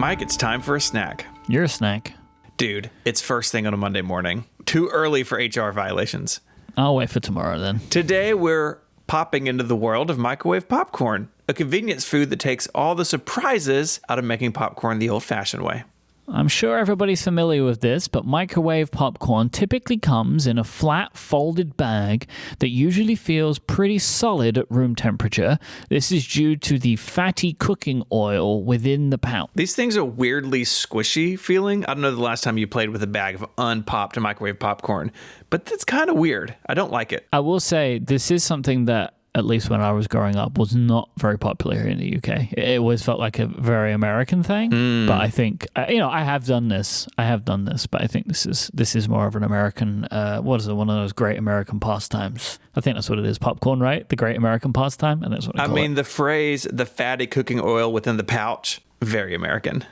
Myke, it's time for a snack. You're a snack. Dude, it's first thing on a Monday morning. Too early for HR violations. I'll wait for tomorrow then. Today, we're popping into the world of microwave popcorn, a convenience food that takes all the surprises out of making popcorn the old-fashioned way. I'm sure everybody's familiar with this, but microwave popcorn typically comes in a flat, folded bag that usually feels pretty solid at room temperature. This is due to the fatty cooking oil within the pouch. These things are weirdly squishy feeling. I don't know the last time you played with a bag of unpopped microwave popcorn, but that's kind of weird. I don't like it. I will say this is something that, at least when I was growing up, was not very popular here in the UK. It always felt like a very American thing. But I think, I have done this, but I think this is more of an American, one of those great American pastimes. I think that's what it is, popcorn, right? The great American pastime, and that's what I call it. The phrase, the fatty cooking oil within the pouch, very American.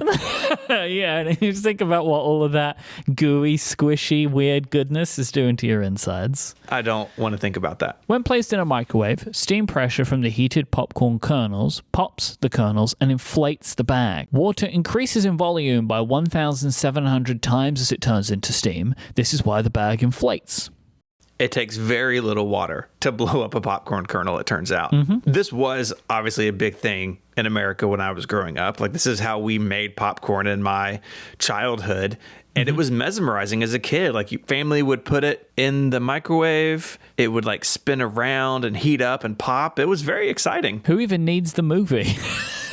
Yeah, and you just think about what all of that gooey, squishy, weird goodness is doing to your insides. I don't want to think about that. When placed in a microwave, steam pressure from the heated popcorn kernels pops the kernels and inflates the bag. Water increases in volume by 1,700 times as it turns into steam. This is why the bag inflates. It takes very little water to blow up a popcorn kernel, it turns out. This was obviously a big thing in America when I was growing up. Like, this is how we made popcorn in my childhood. And it was mesmerizing as a kid. Like, your family would put it in the microwave. It would, like, spin around and heat up and pop. It was very exciting. Who even needs the movie?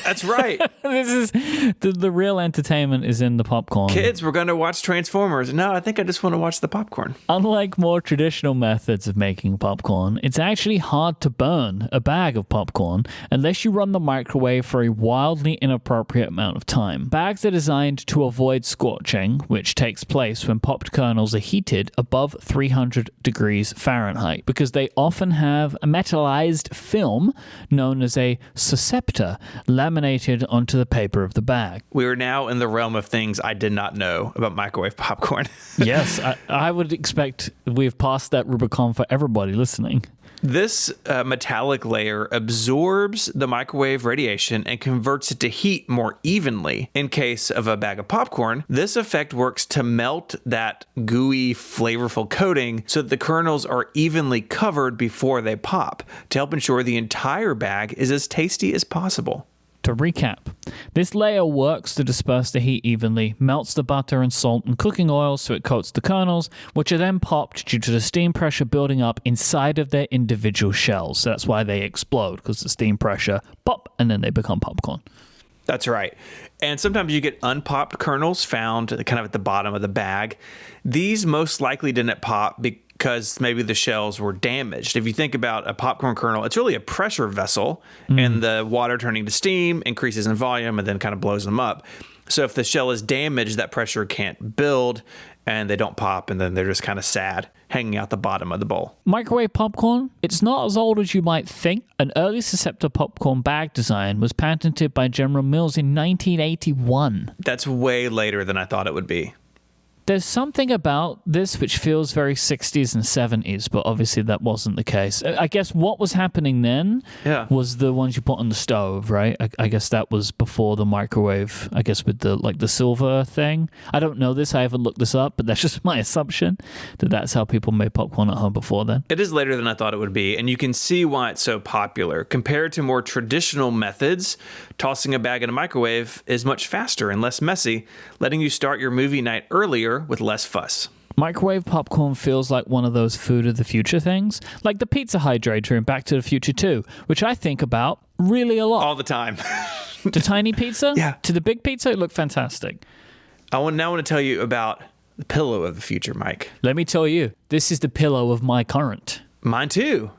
That's right. This is the real entertainment is in the popcorn. Kids, we're going to watch Transformers. No, I think I just want to watch the popcorn. Unlike more traditional methods of making popcorn, it's actually hard to burn a bag of popcorn unless you run the microwave for a wildly inappropriate amount of time. Bags are designed to avoid scorching, which takes place when popped kernels are heated above 300 degrees Fahrenheit, because they often have a metallized film known as a susceptor laminated onto the paper of the bag. We are now in the realm of things I did not know about microwave popcorn. Yes, I would expect we've passed that Rubicon for everybody listening. This metallic layer absorbs the microwave radiation and converts it to heat more evenly. In case of a bag of popcorn, this effect works to melt that gooey, flavorful coating so that the kernels are evenly covered before they pop, to help ensure the entire bag is as tasty as possible. To recap, this layer works to disperse the heat evenly, melts the butter and salt and cooking oil so it coats the kernels, which are then popped due to the steam pressure building up inside of their individual shells. So that's why they explode, because the steam pressure pop and then they become popcorn. That's right. And sometimes you get unpopped kernels found kind of at the bottom of the bag. These most likely didn't pop because maybe the shells were damaged. If you think about a popcorn kernel, it's really a pressure vessel, and the water turning to steam increases in volume and then kind of blows them up. So if the shell is damaged, that pressure can't build and they don't pop, and then they're just kind of sad hanging out the bottom of the bowl. Microwave popcorn, it's not as old as you might think. An early susceptor popcorn bag design was patented by General Mills in 1981. That's way later than I thought it would be. There's something about this which feels very 60s and 70s, but obviously that wasn't the case. I guess what was happening then was the ones you put on the stove, right? I guess that was before the microwave, I guess with the silver thing. I don't know this, I haven't looked this up, but that's just my assumption that that's how people made popcorn at home before then. It is later than I thought it would be, and you can see why it's so popular. Compared to more traditional methods, tossing a bag in a microwave is much faster and less messy, letting you start your movie night earlier with less fuss. Microwave popcorn feels like one of those food of the future things, like the pizza hydrator in Back to the Future 2, which I think about really a lot. All the time. To tiny pizza? Yeah. To the big pizza, it looked fantastic. I now want to tell you about the pillow of the future, Myke. Let me tell you, this is the pillow of my current. Mine too.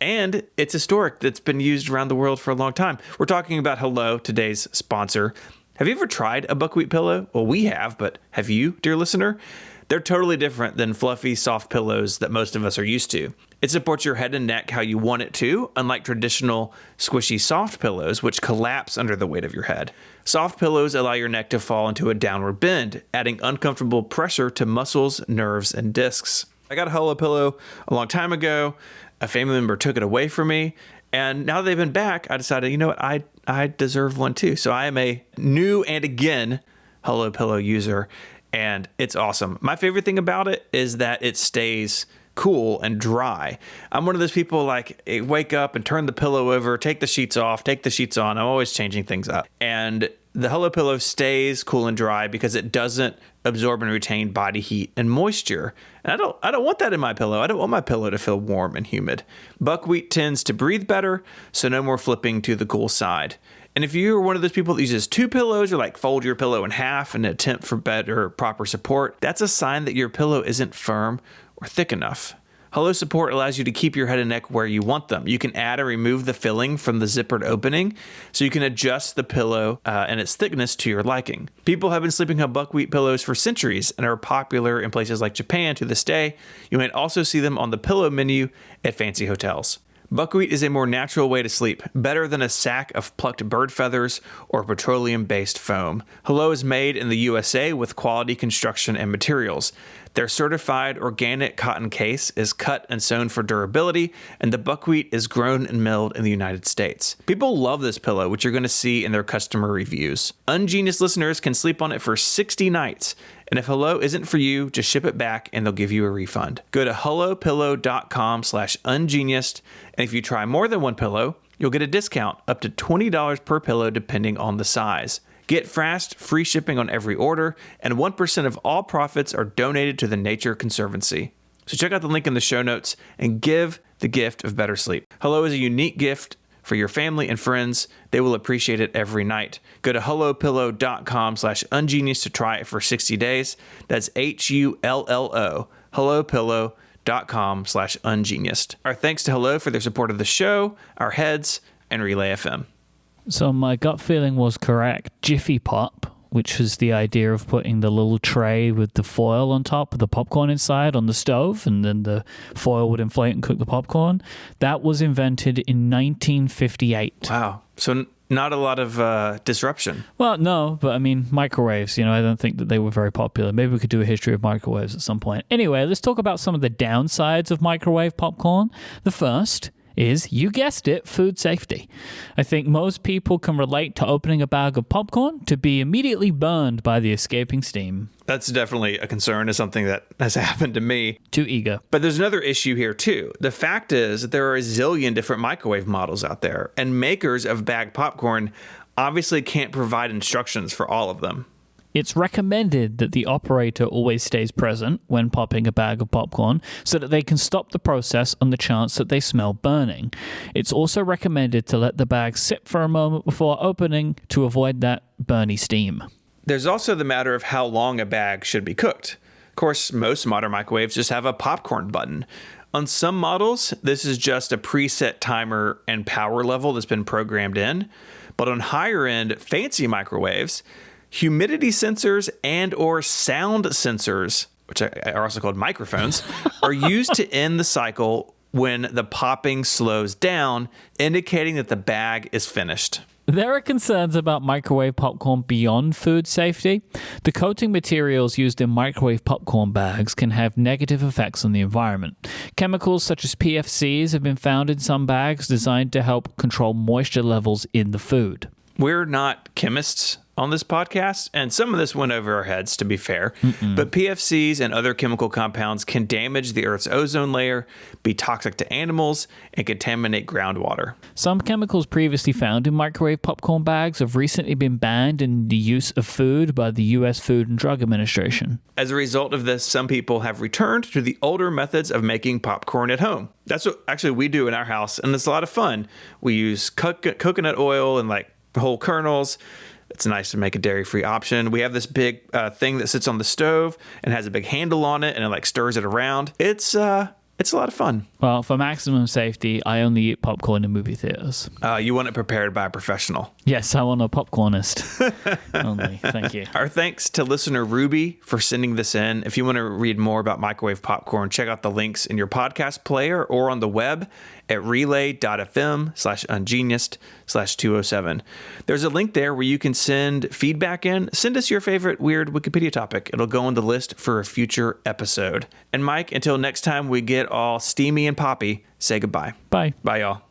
And it's historic. That's been used around the world for a long time. We're talking about Hello, today's sponsor. Have you ever tried a buckwheat pillow? Well, we have, but have you, dear listener? They're totally different than fluffy, soft pillows that most of us are used to. It supports your head and neck how you want it to, unlike traditional squishy soft pillows, which collapse under the weight of your head. Soft pillows allow your neck to fall into a downward bend, adding uncomfortable pressure to muscles, nerves, and discs. I got a Hello pillow a long time ago. A family member took it away from me, And now that they've been back, I decided, you know what, I deserve one too. So I am a new and again Hello Pillow user, and it's awesome. My favorite thing about it is that it stays cool and dry. I'm one of those people like wake up and turn the pillow over, take the sheets off, take the sheets on. I'm always changing things up. And the Hello Pillow stays cool and dry because it doesn't absorb and retain body heat and moisture. And I don't want that in my pillow. I don't want my pillow to feel warm and humid. Buckwheat tends to breathe better, so no more flipping to the cool side. And if you're one of those people that uses two pillows or like fold your pillow in half in an attempt for better proper support, that's a sign that your pillow isn't firm or thick enough. Hello Support allows you to keep your head and neck where you want them. You can add or remove the filling from the zippered opening, so you can adjust the pillow and its thickness to your liking. People have been sleeping on buckwheat pillows for centuries and are popular in places like Japan to this day. You might also see them on the pillow menu at fancy hotels. Buckwheat is a more natural way to sleep, better than a sack of plucked bird feathers or petroleum-based foam. Hello is made in the USA with quality construction and materials. Their certified organic cotton case is cut and sewn for durability, and the buckwheat is grown and milled in the United States. People love this pillow, which you're going to see in their customer reviews. Ungenius listeners can sleep on it for 60 nights. And if Hello isn't for you, just ship it back and they'll give you a refund. Go to hellopillow.com/ungenius. And if you try more than one pillow, you'll get a discount up to $20 per pillow depending on the size. Get fast, free shipping on every order, and 1% of all profits are donated to the Nature Conservancy. So check out the link in the show notes and give the gift of better sleep. Hello is a unique gift for your family and friends. They will appreciate it every night. Go to hellopillow.com/ungenius to try it for 60 days. That's HULLO, hellopillow.com/ungenius. Our thanks to Hello for their support of the show, our heads, and Relay FM. So my gut feeling was correct. Jiffy Pop, which was the idea of putting the little tray with the foil on top with the popcorn inside on the stove, and then the foil would inflate and cook the popcorn. That was invented in 1958. Wow. So not a lot of disruption. Well, no, but I mean, microwaves, I don't think that they were very popular. Maybe we could do a history of microwaves at some point. Anyway, let's talk about some of the downsides of microwave popcorn. The first is, you guessed it, food safety. I think most people can relate to opening a bag of popcorn to be immediately burned by the escaping steam. That's definitely a concern. It's something that has happened to me. Too eager. But there's another issue here too. The fact is that there are a zillion different microwave models out there, and makers of bagged popcorn obviously can't provide instructions for all of them. It's recommended that the operator always stays present when popping a bag of popcorn so that they can stop the process on the chance that they smell burning. It's also recommended to let the bag sit for a moment before opening to avoid that burny steam. There's also the matter of how long a bag should be cooked. Of course, most modern microwaves just have a popcorn button. On some models, this is just a preset timer and power level that's been programmed in. But on higher end, fancy microwaves, humidity sensors and or sound sensors, which are also called microphones, are used to end the cycle when the popping slows down, indicating that the bag is finished. There are concerns about microwave popcorn beyond food safety. The coating materials used in microwave popcorn bags can have negative effects on the environment. Chemicals such as PFCs have been found in some bags designed to help control moisture levels in the food. We're not chemists on this podcast, and some of this went over our heads, to be fair. But PFCs and other chemical compounds can damage the Earth's ozone layer, be toxic to animals, and contaminate groundwater. Some chemicals previously found in microwave popcorn bags have recently been banned in the use of food by the U.S. Food and Drug Administration. As a result of this, some people have returned to the older methods of making popcorn at home. That's what actually we do in our house, and it's a lot of fun. We use coconut oil and like whole kernels. It's nice to make a dairy-free option. We have this big thing that sits on the stove and has a big handle on it, and it like stirs it around. It's a lot of fun. Well, for maximum safety, I only eat popcorn in movie theaters. You want it prepared by a professional. Yes, I want a popcornist. Only. Thank you. Our thanks to listener Ruby for sending this in. If you want to read more about microwave popcorn, check out the links in your podcast player or on the web at relay.fm/ungeniused/207. There's a link there where you can send feedback in. Send us your favorite weird Wikipedia topic. It'll go on the list for a future episode. And Myke, until next time we get all steamy and poppy, say goodbye. Bye. Bye, y'all.